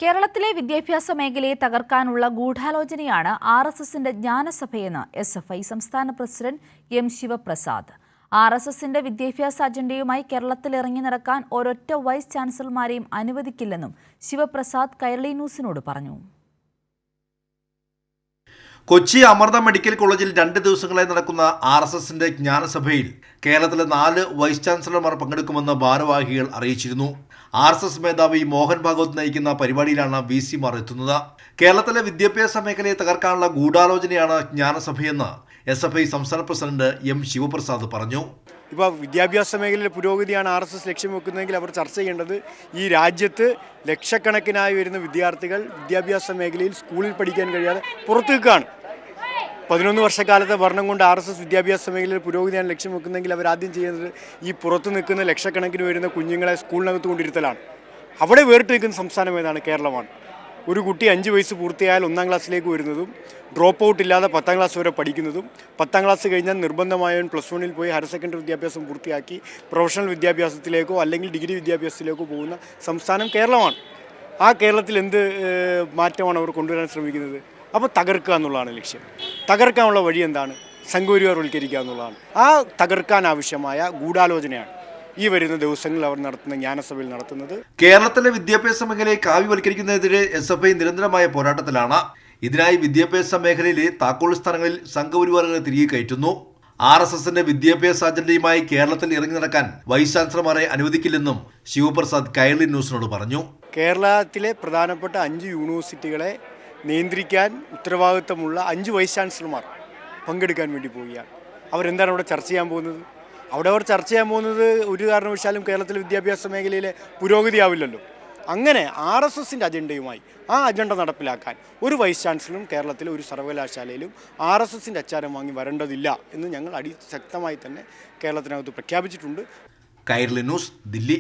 കേരളത്തിലെ വിദ്യാഭ്യാസ മേഖലയെ തകർക്കാനുള്ള ഗൂഢാലോചനയാണ് RSSന്റെ ജ്ഞാനസഭയെന്ന് SFI സംസ്ഥാന പ്രസിഡന്റ് M. ശിവപ്രസാദ്. RSSന്റെ വിദ്യാഭ്യാസ അജണ്ടയുമായി കേരളത്തിൽ ഇറങ്ങി നടക്കാൻ ഒരൊറ്റ വൈസ് ചാൻസലർമാരെയും അനുവദിക്കില്ലെന്നും ശിവപ്രസാദ് കൈരളി ന്യൂസിനോട് പറഞ്ഞു. കൊച്ചി അമൃത മെഡിക്കൽ കോളേജിൽ 2 ദിവസങ്ങളായി നടക്കുന്ന RSSന്റെ ജ്ഞാനസഭയിൽ കേരളത്തിലെ 4 വൈസ് ചാൻസലർമാർ പങ്കെടുക്കുമെന്ന് ഭാരവാഹികൾ അറിയിച്ചിരുന്നു. RSS മേധാവി മോഹൻ ഭാഗവത് നയിക്കുന്ന പരിപാടിയിലാണ് VC-മാർ എത്തുന്നത്. കേരളത്തിലെ വിദ്യാഭ്യാസ മേഖലയെ തകർക്കാനുള്ള ഗൂഢാലോചനയാണ് ജ്ഞാനസഭയെന്ന് SFI സംസ്ഥാന പ്രസിഡന്റ് M. ശിവപ്രസാദ് പറഞ്ഞു. ഇപ്പോൾ വിദ്യാഭ്യാസ മേഖലയിലെ പുരോഗതിയാണ് RSS ലക്ഷ്യം വെക്കുന്നതെങ്കിൽ അവർ ചർച്ച ചെയ്യേണ്ടത് ഈ രാജ്യത്ത് ലക്ഷക്കണക്കിനായി വരുന്ന വിദ്യാർത്ഥികൾ വിദ്യാഭ്യാസ മേഖലയിൽ സ്കൂളിൽ പഠിക്കാൻ കഴിയാതെ പുറത്തു നിൽക്കുകയാണ്. 11 വർഷക്കാലത്തെ ഭരണം കൊണ്ട് RSS വിദ്യാഭ്യാസ മേഖലയിൽ പുരോഗതിയാണ് ലക്ഷ്യം വെക്കുന്നതെങ്കിൽ അവർ ആദ്യം ചെയ്യുന്നത് ഈ പുറത്തു നിൽക്കുന്ന ലക്ഷക്കണക്കിന് വരുന്ന കുഞ്ഞുങ്ങളെ സ്കൂളിനകത്ത് കൊണ്ടിരുത്തലാണ്. അവിടെ വേറിട്ട് നിൽക്കുന്ന സംസ്ഥാനം ഏതാണ്? കേരളമാണ്. ഒരു കുട്ടി 5 വയസ്സ് പൂർത്തിയായാൽ 1-ാം ക്ലാസ്സിലേക്ക് വരുന്നതും ഡ്രോപ്പ് ഔട്ട് ഇല്ലാതെ 10-ാം ക്ലാസ് വരെ പഠിക്കുന്നതും 10-ാം ക്ലാസ് കഴിഞ്ഞാൽ നിർബന്ധമായും +1 പോയി ഹയർ സെക്കൻഡറി വിദ്യാഭ്യാസം പൂർത്തിയാക്കി പ്രൊഫഷണൽ വിദ്യാഭ്യാസത്തിലേക്കോ അല്ലെങ്കിൽ ഡിഗ്രി വിദ്യാഭ്യാസത്തിലേക്കോ പോകുന്ന സംസ്ഥാനം കേരളമാണ്. ആ കേരളത്തിൽ എന്ത് മാറ്റമാണ് അവർ കൊണ്ടുവരാൻ ശ്രമിക്കുന്നത്? അപ്പോൾ തകർക്കുക എന്നുള്ളതാണ് ലക്ഷ്യം. തകർക്കാനുള്ള വഴി എന്താണ്? സംഘപരിവാരവൽക്കരിക്കുക എന്നുള്ളതാണ്. ആ തകർക്കാൻ ആവശ്യമായ ഗൂഢാലോചനയാണ് ഈ വരുന്ന ദിവസങ്ങളിൽ അവർ നടത്തുന്ന ജ്ഞാനസഭയിൽ നടത്തുന്നത്. കേരളത്തിലെ വിദ്യാഭ്യാസ മേഖലയെ കാവ്യവൽക്കരിക്കുന്നതിനെതിരെ SFI നിരന്തരമായ പോരാട്ടത്തിലാണ്. ഇതിനായി വിദ്യാഭ്യാസ മേഖലയിലെ താക്കോൽ സ്ഥാനങ്ങളിൽ സംഘപരിവാറുകളെ തിരികെ കയറ്റുന്നു. RSSന്റെ വിദ്യാഭ്യാസ അജണ്ടയുമായി കേരളത്തിൽ ഇറങ്ങി നടക്കാൻ വൈസ് ചാൻസലർമാരെ അനുവദിക്കില്ലെന്നും ശിവപ്രസാദ് കൈരളി ന്യൂസിനോട് പറഞ്ഞു. കേരളത്തിലെ പ്രധാനപ്പെട്ട 5 യൂണിവേഴ്സിറ്റികളെ നിയന്ത്രിക്കാൻ ഉത്തരവാദിത്തമുള്ള 5 വൈസ് ചാൻസലർമാർ പങ്കെടുക്കാൻ വേണ്ടി പോവുകയാണ്. അവരെന്താണ് അവിടെ ചർച്ച ചെയ്യാൻ പോകുന്നത്? അവിടെ അവർ ചർച്ച ചെയ്യാൻ പോകുന്നത് ഒരു കാരണവശാലും കേരളത്തിലെ വിദ്യാഭ്യാസ മേഖലയിലെ പുരോഗതിയാവില്ലല്ലോ. അങ്ങനെ RSSന്റെ അജണ്ടയുമായി ആ അജണ്ട നടപ്പിലാക്കാൻ ഒരു വൈസ് ചാൻസലറും കേരളത്തിലെ ഒരു സർവകലാശാലയിലും RSSന്റെ അച്ചാരം വാങ്ങി വരേണ്ടതില്ല എന്ന് ഞങ്ങൾ അതിശക്തമായി തന്നെ കേരളത്തിനകത്ത് പ്രഖ്യാപിച്ചിട്ടുണ്ട്. കൈരളി ന്യൂസ്, ദില്ലി.